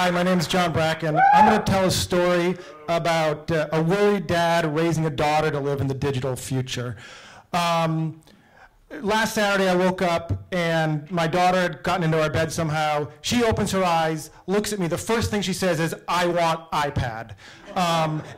Hi, my name is John Bracken. I'm going to tell a story about a worried dad raising a daughter to live in the digital future. Last Saturday, I woke up and my daughter had gotten into our bed somehow. She opens her eyes, looks at me. The first thing she says is, "I want iPad."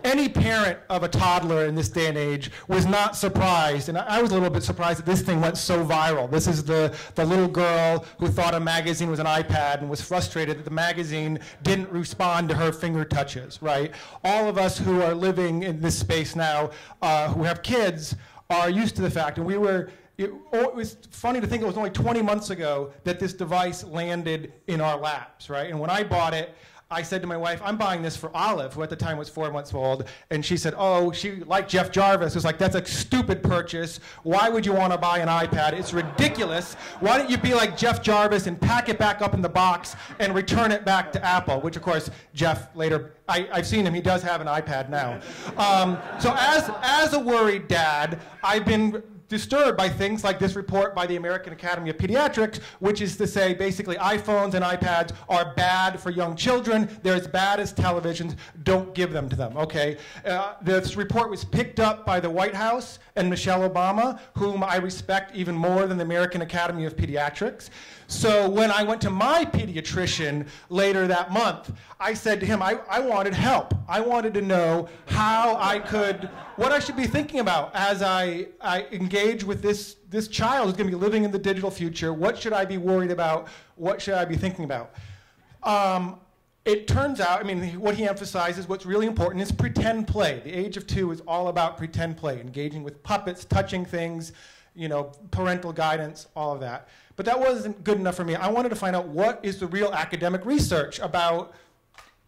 Any parent of a toddler in this day and age was not surprised, and I was a little bit surprised that this thing went so viral. This is the little girl who thought a magazine was an iPad and was frustrated that the magazine didn't respond to her finger touches, right? All of us who are living in this space now, who have kids, are used to the fact, and it was funny to think it was only 20 months ago that this device landed in our laps, right? And when I bought it, I said to my wife, "I'm buying this for Olive," who at the time was 4 months old, and she said, "Oh, she liked Jeff Jarvis." It was like, "That's a stupid purchase. Why would you want to buy an iPad? It's ridiculous. Why don't you be like Jeff Jarvis and pack it back up in the box and return it back to Apple?" Which, of course, Jeff later, I've seen him, he does have an iPad now. So as a worried dad, I've been disturbed by things like this report by the American Academy of Pediatrics, which is to say basically iPhones and iPads are bad for young children. They're as bad as televisions. Don't give them to them, okay? This report was picked up by the White House and Michelle Obama, whom I respect even more than the American Academy of Pediatrics. So when I went to my pediatrician later that month, I said to him, I wanted help. I wanted to know what I should be thinking about as I engage with this child who's going to be living in the digital future. What should I be worried about? What should I be thinking about? It turns out, what he emphasizes, what's really important is pretend play. The age of 2 is all about pretend play, engaging with puppets, touching things, parental guidance, all of that. But that wasn't good enough for me. I wanted to find out what is the real academic research about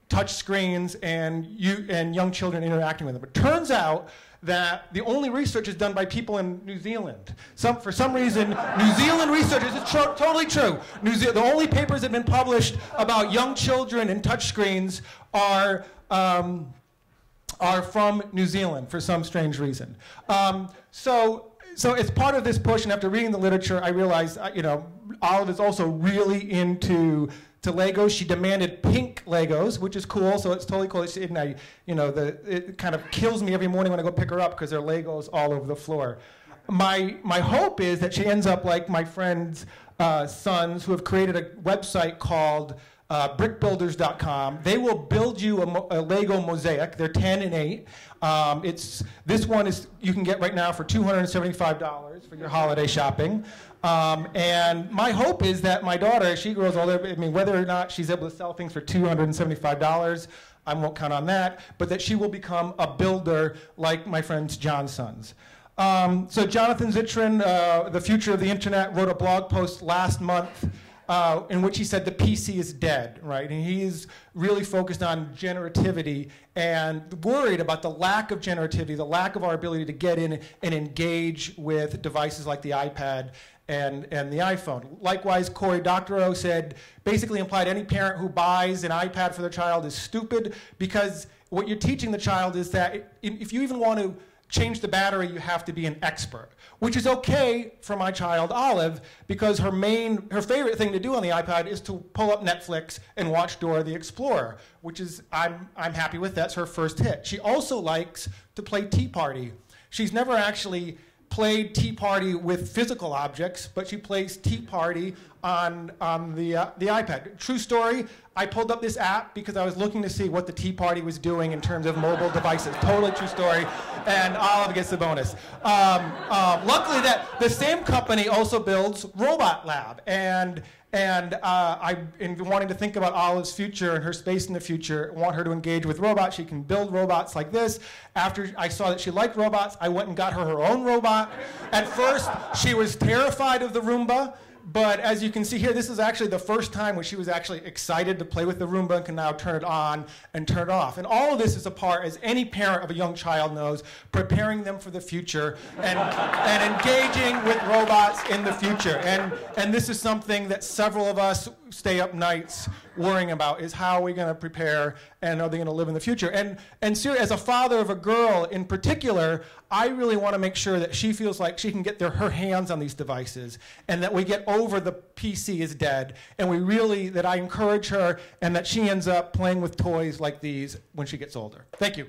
touch screens and young children interacting with them. It turns out that the only research is done by people in New Zealand. For some reason, New Zealand researchers, it's totally true. The only papers that have been published about young children and touch screens are from New Zealand for some strange reason. So as part of this push, and after reading the literature, I realized, Olive is also really into Legos. She demanded pink Legos, which is cool, so it's totally cool. It kind of kills me every morning when I go pick her up because there are Legos all over the floor. My hope is that she ends up like my friend's sons who have created a website called brickbuilders.com. They will build you a Lego mosaic. They're 10 and 8. This one you can get right now for $275 for your holiday shopping. And my hope is that my daughter, as she grows older, whether or not she's able to sell things for $275, I won't count on that, but that she will become a builder like my friend John's sons. So Jonathan Zittrain, The Future of the Internet, wrote a blog post last month in which he said the PC is dead, right? And he's really focused on generativity and worried about the lack of generativity, the lack of our ability to get in and engage with devices like the iPad and the iPhone. Likewise, Cory Doctorow basically implied any parent who buys an iPad for their child is stupid because what you're teaching the child is that if you even want to change the battery, you have to be an expert, which is okay for my child Olive because her favorite thing to do on the iPad is to pull up Netflix and watch Dora the Explorer, which is I'm happy with. That's her first hit. She also likes to play Tea Party. She's never actually played Tea Party with physical objects, but she plays Tea Party on the iPad. True story, I pulled up this app because I was looking to see what the Tea Party was doing in terms of mobile devices. Totally true story, and Olive gets the bonus. Luckily, that the same company also builds Robot Lab, and in wanting to think about Olive's future and her space in the future, want her to engage with robots. She can build robots like this. After I saw that she liked robots, I went and got her own robot. At first, she was terrified of the Roomba. But as you can see here, this is actually the first time when she was actually excited to play with the Roomba and can now turn it on and turn it off. And all of this is a part, as any parent of a young child knows, preparing them for the future and engaging with robots in the future. And this is something that several of us stay up nights worrying about is how are we going to prepare and are they going to live in the future. And as a father of a girl in particular, I really want to make sure that she feels like she can get her hands on these devices and that we get over the PC is dead and that I encourage her and that she ends up playing with toys like these when she gets older. Thank you.